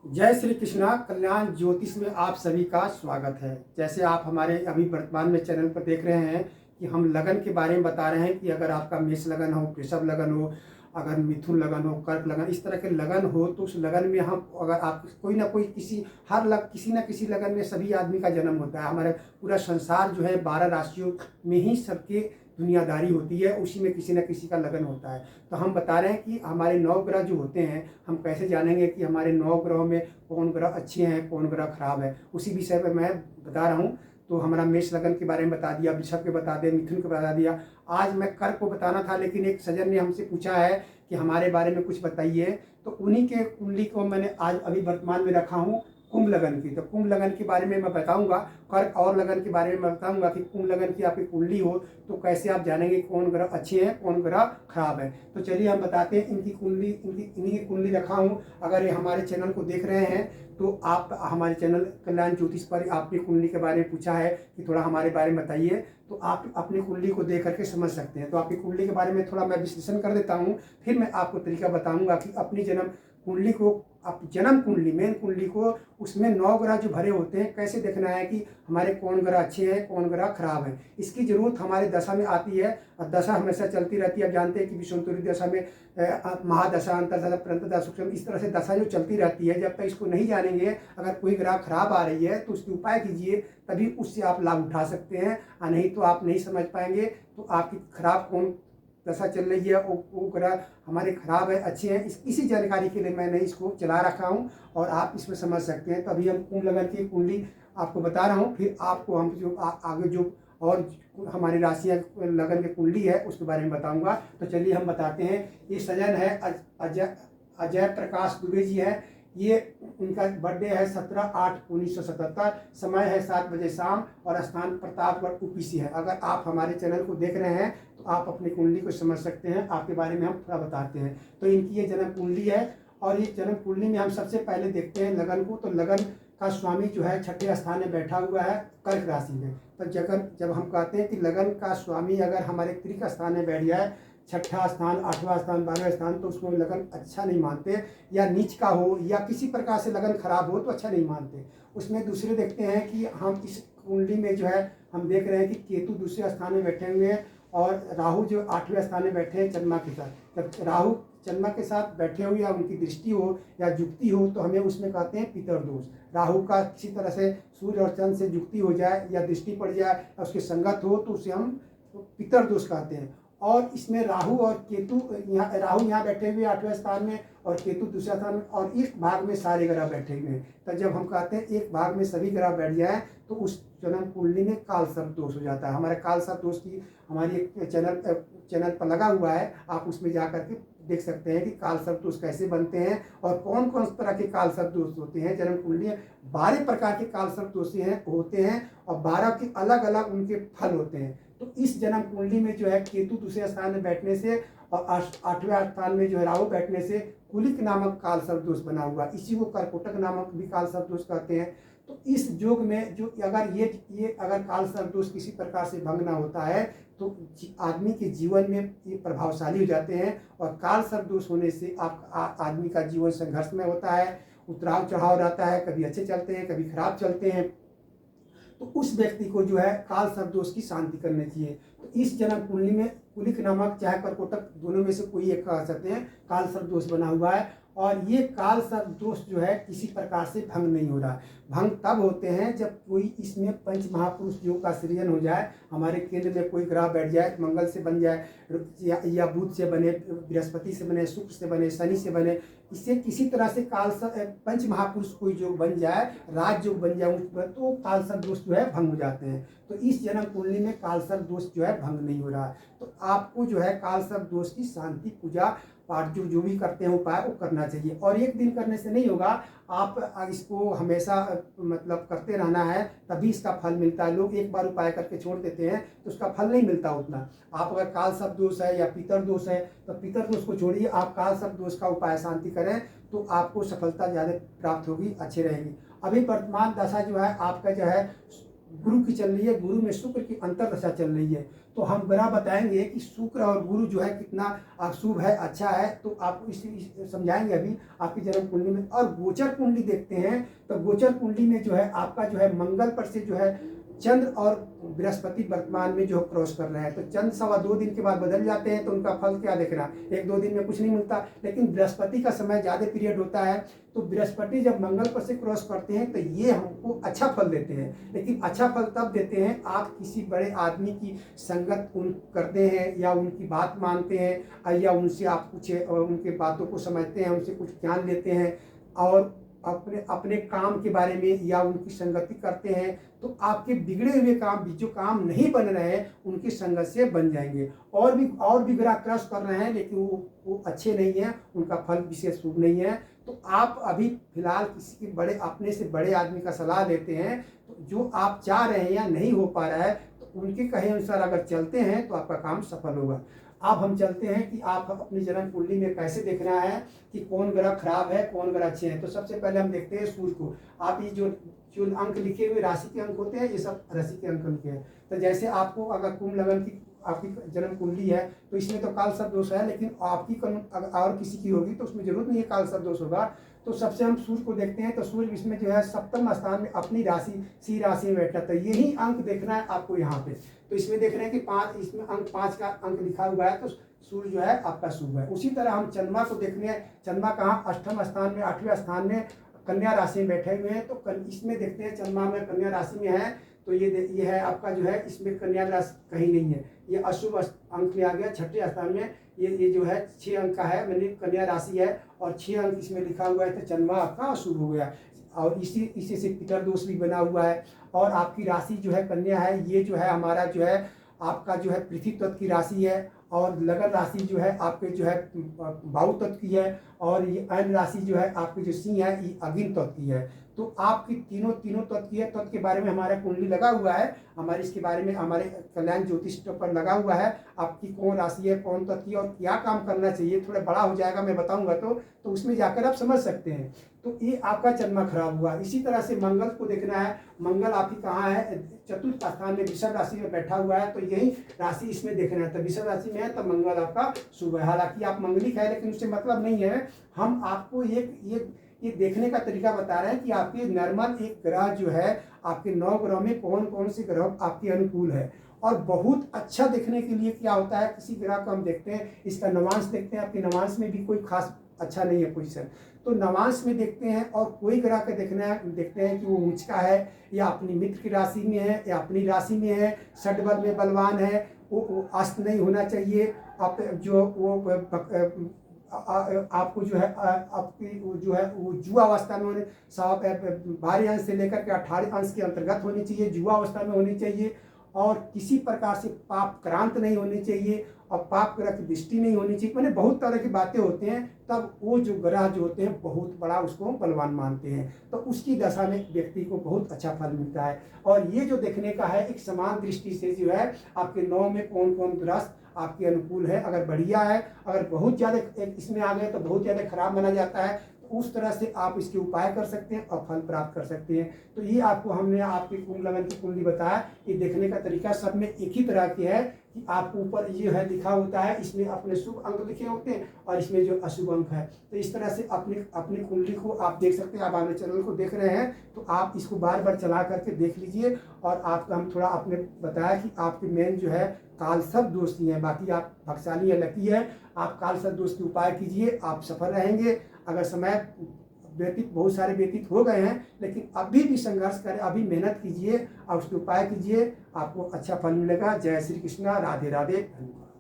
जय श्री कृष्णा। कल्याण ज्योतिष में आप सभी का स्वागत है। जैसे आप हमारे अभी वर्तमान में चैनल पर देख रहे हैं कि हम लगन के बारे में बता रहे हैं कि अगर आपका मेष लगन हो, वृषभ लगन हो, अगर मिथुन लगन हो, कर्क लगन, इस तरह के लगन हो तो उस लगन में हम अगर आप कोई ना कोई किसी न किसी लगन में सभी आदमी का जन्म होता है। हमारे पूरा संसार जो है 12 राशियों में ही सबके दुनियादारी होती है, उसी में किसी न किसी का लगन होता है। तो हम बता रहे हैं कि हमारे 9 ग्रह जो होते हैं, हम कैसे जानेंगे कि हमारे 9 ग्रहों में कौन ग्रह अच्छे हैं, कौन ग्रह खराब है, उसी विषय पर मैं बता रहा हूँ। तो हमारा मेष लगन के बारे में बता दिया, वृषभ के बता दिया, मिथुन के बता दिया। आज मैं कर्क को बताना था, लेकिन एक सज्जन ने हमसे पूछा है कि हमारे बारे में कुछ बताइए, तो उन्हीं के कुंडली को मैंने आज अभी वर्तमान में रखा हूँ, कुंभ लगन की। तो कुंभ लगन के बारे में मैं बताऊंगा, कर्क और लगन के बारे में मैं बताऊंगा कि कुंभ लगन की आपकी कुंडली हो तो कैसे आप जानेंगे कौन ग्रह अच्छे हैं, कौन ग्रह खराब है। तो चलिए हम बताते हैं इनकी कुंडली, इन्हीं की कुंडली रखा हूँ। अगर ये हमारे चैनल को देख रहे हैं तो आप हमारे चैनल कल्याण ज्योतिष पर आपने कुंडली के बारे में पूछा है कि थोड़ा हमारे बारे में बताइए, तो आप अपनी कुंडली को देख करके समझ सकते हैं। तो आपकी कुंडली के बारे में थोड़ा मैं विश्लेषण कर देता हूँ, फिर मैं आपको तरीका बताऊंगा कि अपनी जन्म कुंडली को, आप जन्म कुंडली मेन कुंडली को, उसमें 9 ग्रह जो भरे होते हैं, कैसे देखना है कि हमारे कौन ग्रह अच्छे हैं, कौन ग्रह खराब है। इसकी जरूरत हमारे दशा में आती है, और दशा हमेशा चलती रहती है। आप जानते हैं कि विषुवंतरी दशा में महादशा, अंतरदशा, प्रंतदशा, सूक्ष्म, इस तरह से दशा जो चलती रहती है। जब तक इसको नहीं जानेंगे, अगर कोई ग्रह खराब आ रही है तो उसके उपाय कीजिए, तभी उससे आप लाभ उठा सकते हैं, और नहीं तो आप नहीं समझ पाएंगे। तो आपकी खराब कौन दशा चल रही है, वो ग्रह हमारे खराब है, अच्छे हैं, इसी जानकारी के लिए मैंने इसको चला रखा हूँ और आप इसमें समझ सकते हैं। तो अभी हम कुंभ लगन की कुंडली आपको बता रहा हूँ, फिर आपको हम जो आगे जो और हमारी राशियाँ लगन की कुंडली है उसके बारे में बताऊंगा। तो चलिए हम बताते हैं। ये सजन है अजय अजय प्रकाश दुबे जी है। ये इनका बर्थडे है 17/8/1977। समय है 7 बजे शाम, और स्थान प्रतापगढ़ यूपी है। अगर आप हमारे चैनल को देख रहे हैं तो आप अपनी कुंडली को समझ सकते हैं। आपके बारे में हम थोड़ा बताते हैं। तो इनकी ये जन्म कुंडली है, और ये जन्म कुंडली में हम सबसे पहले देखते हैं लगन को। तो लगन का स्वामी जो है 6ठे स्थान में बैठा हुआ है कर्क राशि में। तो जब हम कहते हैं कि लगन का स्वामी अगर हमारे त्रिक स्थान में बैठ जाए, 6ठा स्थान, 8वां स्थान, 12वां स्थान, तो उसको लगन अच्छा नहीं मानते, या नीच का हो या किसी प्रकार से लगन खराब हो तो अच्छा नहीं मानते। उसमें दूसरे देखते हैं कि हम इस कुंडली में जो है हम देख रहे हैं कि केतु दूसरे स्थान में बैठे हुए हैं, और राहु जो 8वें स्थान में बैठे हैं चंद्रमा के साथ। जब राहु चंद्रमा के साथ बैठे हुए या उनकी दृष्टि हो या युक्ति हो तो हमें उसमें कहते हैं पितर दोष। राहु का किसी तरह से सूर्य और चंद्र से युक्ति हो जाए या दृष्टि पड़ जाए या उसकी संगत हो तो उसे हम पितर दोष कहते हैं। और इसमें राहु और केतु, यहाँ राहु यहाँ बैठे हुए 8वें स्थान में और केतु दूसरा स्थान में, और एक भाग में सारे ग्रह बैठे हुए हैं। तो जब हम कहते हैं एक भाग में सभी ग्रह बैठ जाए तो उस जन्म कुंडली में काल सर्प दोष हो जाता है। हमारे काल सर्प दोष की हमारी एक चैनल पर लगा हुआ है, आप उसमें जा करके देख सकते हैं कि काल सर्प दोष कैसे बनते हैं और कौन कौन तरह के काल सर्प दोष होते हैं। जन्म कुंडली 12 प्रकार के काल सर्प दोष होते हैं, और 12 के अलग अलग उनके फल होते हैं। तो इस जन्म कुंडली में जो है केतु दूसरे स्थान में बैठने से और 8वें स्थान में जो है राहु बैठने से कुलिक नामक काल सर्प दोष बना हुआ, इसी को कर्कोटक नामक भी काल सर्प दोष कहते हैं। तो इस योग में जो अगर ये अगर काल सर्प दोष किसी प्रकार से भंग ना होता है तो आदमी के जीवन में ये प्रभावशाली हो जाते हैं, और काल सर्प दोष होने से आदमी का जीवन संघर्ष में होता है, उतराव चढ़ाव रहता है, कभी अच्छे चलते हैं, कभी खराब चलते हैं। तो उस व्यक्ति को जो है काल सर्प दोष की शांति करनी चाहिए। तो इस जन्म कुंडली में कुलिक नामक चाहे कर्कोटक दोनों में से कोई एक कह सकते हैं काल सर्प दोष बना हुआ है, और ये काल सर्प दोष जो है किसी प्रकार से भंग नहीं हो रहा है। भंग तब होते हैं जब कोई इसमें पंच महापुरुष योग का सृजन हो जाए, हमारे केंद्र में कोई ग्रह बैठ जाए, मंगल से बन जाए या बुध से बने, बृहस्पति से बने, शुक्र से बने, शनि से बने, इससे किसी तरह से काल सर्प पंच महापुरुष कोई योग बन जाए, राज योग बन जाए, तो काल सर्प दोष जो है भंग हो जाते हैं। तो इस जन्म कुंडली में काल सर्प दोष जो है भंग नहीं हो रहा है। तो आपको जो है काल सर्प दोष की शांति पूजा पाठ जो भी करते हैं उपाय वो करना चाहिए, और एक दिन करने से नहीं होगा, आप इसको हमेशा मतलब करते रहना है, तभी इसका फल मिलता है। लोग एक बार उपाय करके छोड़ देते हैं तो उसका फल नहीं मिलता उतना। आप अगर काल सर्प दोष है या पितर दोष है तो पितर दोष को छोड़िए, आप काल सर्प दोष का उपाय शांति करें तो आपको सफलता ज़्यादा प्राप्त होगी, अच्छी रहेगी। अभी वर्तमान दशा जो है आपका जो है गुरु की चल रही है, गुरु में शुक्र की अंतर्दशा चल रही है। तो हम ग्रह बताएंगे कि शुक्र और गुरु जो है कितना शुभ है, अच्छा है। तो आपको इस समझाएंगे अभी आपकी जन्म कुंडली में। और गोचर कुंडली देखते हैं तो गोचर कुंडली में जो है आपका जो है मंगल पर से जो है चंद्र और बृहस्पति वर्तमान में जो क्रॉस कर रहे हैं। तो चंद्र 2.25 दिन के बाद बदल जाते हैं, तो उनका फल क्या दिख रहा है, 1-2 दिन में कुछ नहीं मिलता। लेकिन बृहस्पति का समय ज़्यादा पीरियड होता है, तो बृहस्पति जब मंगल पर से क्रॉस करते हैं तो ये हमको अच्छा फल देते हैं। लेकिन अच्छा फल तब देते हैं आप किसी बड़े आदमी की संगत करते हैं, या उनकी बात मानते हैं, या उनसे आप कुछ उनके बातों को समझते हैं, उनसे कुछ ज्ञान लेते हैं, और अपने अपने काम के बारे में या उनकी संगति करते हैं, तो आपके बिगड़े हुए काम जो काम नहीं बन रहे हैं उनकी संगत से बन जाएंगे। और भी ग्रह क्रॉस कर रहे हैं, लेकिन वो अच्छे नहीं हैं, उनका फल विशेष शुभ नहीं है। तो आप अभी फिलहाल किसी के अपने से बड़े आदमी का सलाह लेते हैं, तो जो आप चाह रहे हैं या नहीं हो पा रहा है, तो उनके कहे अनुसार अगर चलते हैं तो आपका काम सफल होगा। अब हम चलते हैं कि आप अपनी जन्म कुंडली में कैसे देखना है कि कौन ग्रह खराब है, कौन ग्रह अच्छे हैं। तो सबसे पहले हम देखते हैं सूर्य को। आप ये जो अंक लिखे हुए राशि के अंक होते हैं, ये सब राशि के अंक लिखे हैं। तो जैसे आपको अगर कुंभ लगन की आपकी जन्म कुंडली है, तो इसमें तो काल सर्प दोष है, लेकिन आपकी और किसी की होगी तो उसमें जरूरत नहीं है काल सर्प दोष होगा। तो सबसे हम सूर्य को देखते हैं। तो सूर्य इसमें जो है सप्तम स्थान में अपनी राशि सी राशि में बैठा था। यही अंक देखना है आपको यहाँ पे। तो इसमें देख रहे हैं कि इसमें अंक 5 का अंक लिखा हुआ है, तो सूर्य जो है आपका शुभ है। उसी तरह हम चंद्रमा को देखने हैं। चंद्रमा कहाँ, अष्टम स्थान में, 8वें स्थान में कन्या राशि में बैठे हुए हैं। तो इसमें देखते हैं चंद्रमा में कन्या राशि में है, तो ये है आपका जो है, इसमें कन्या राशि कहीं नहीं है, ये अशुभ अंक में आ गया। 6ठे स्थान में ये जो है 6 अंक का है, मैंने कन्या राशि है और 6 अंक इसमें लिखा हुआ है, तो चंद्रमा आपका अशुभ हो गया। और इसी से पितर दोष भी बना हुआ है। और आपकी राशि जो है कन्या है, ये जो है हमारा जो है आपका जो है पृथ्वी तत्व की राशि है। और लगन राशि जो है आपके जो है वायु तत्व की है। और ये अन्य राशि जो है आपकी जो सिंह है, ये अग्नि तत्व की है। तो आपकी तीनों तत्व की है। तत्व के बारे में हमारा कुंडली लगा हुआ है, हमारे इसके बारे में हमारे कल्याण ज्योतिष पर लगा हुआ है, आपकी कौन राशि है, कौन तत्व की, और क्या काम करना चाहिए। थोड़ा बड़ा हो जाएगा मैं बताऊंगा, तो उसमें जाकर आप समझ सकते हैं। तो ये आपका चंद्रमा खराब हुआ। इसी तरह से मंगल को देखना है। मंगल आपकी कहाँ है, चतुर्थ स्थान में वृषभ राशि में बैठा हुआ है, तो यही राशि इसमें देखना है। तो वृषभ राशि में है तो मंगल आपका शुभ है। हालांकि आप मंगलिक है, लेकिन उससे मतलब नहीं है। हम आपको ये देखने का तरीका बता रहे हैं कि आपके नॉर्मल एक ग्रह जो है, आपके 9 ग्रह में कौन कौन से ग्रह आपके अनुकूल है। और बहुत अच्छा देखने के लिए क्या होता है, किसी ग्रह को हम देखते हैं, इसका नवांश देखते हैं। आपके नवांश में भी कोई खास अच्छा नहीं है पोजीशन, तो नवांश में देखते हैं। और कोई ग्रह का देखते हैं कि वो ऊंच का है, या अपनी मित्र की राशि में है, या अपनी राशि में है, षड्बल में बलवान है, वो अस्त नहीं होना चाहिए। आप जो वो आपको जो है आपकी जो है वो जुआ अवस्था में होने 12 अंश से लेकर के 18 अंश के अंतर्गत होनी चाहिए, जुआ अवस्था में होनी चाहिए। और किसी प्रकार से पाप क्रांत नहीं होनी चाहिए, और पाप ग्रह की दृष्टि नहीं होनी चाहिए। मैंने बहुत तरह की बातें होते हैं, तब वो जो ग्रह जो होते हैं बहुत बड़ा उसको बलवान मानते हैं, तो उसकी दशा में व्यक्ति को बहुत अच्छा फल मिलता है। और ये जो देखने का है, एक समान दृष्टि से जो है आपके 9 में कौन कौन ग्रह आपके अनुकूल है। अगर बढ़िया है, अगर बहुत ज़्यादा इसमें आ गए तो बहुत ज़्यादा खराब माना जाता है। तो उस तरह से आप इसके उपाय कर सकते हैं और फल प्राप्त कर सकते हैं। तो ये आपको हमने आपकी कुंभ लगन की कुंडली बताया। ये देखने का तरीका सब में एक ही तरह की है कि आपको ऊपर ये है लिखा होता है, इसमें अपने शुभ अंक लिखे होते हैं और इसमें जो अशुभ अंक है। तो इस तरह से अपनी कुंडली को आप देख सकते हैं। आप हमारे चैनल को देख रहे हैं तो आप इसको बार बार चला करके देख लीजिए। और आपका हम थोड़ा आपने बताया कि आपके मेन जो है कालसर्प दोष नहीं है, बाकी आप भाग्यशाली है, लकी है। आप कालसर्प दोष के उपाय कीजिए, आप सफल रहेंगे। अगर समय बहुत सारे व्यतीत हो गए हैं, लेकिन अभी भी संघर्ष करें, अभी मेहनत कीजिए और उसके उपाय कीजिए, आपको अच्छा फल मिलेगा। जय श्री कृष्णा, राधे राधे, धन्यवाद।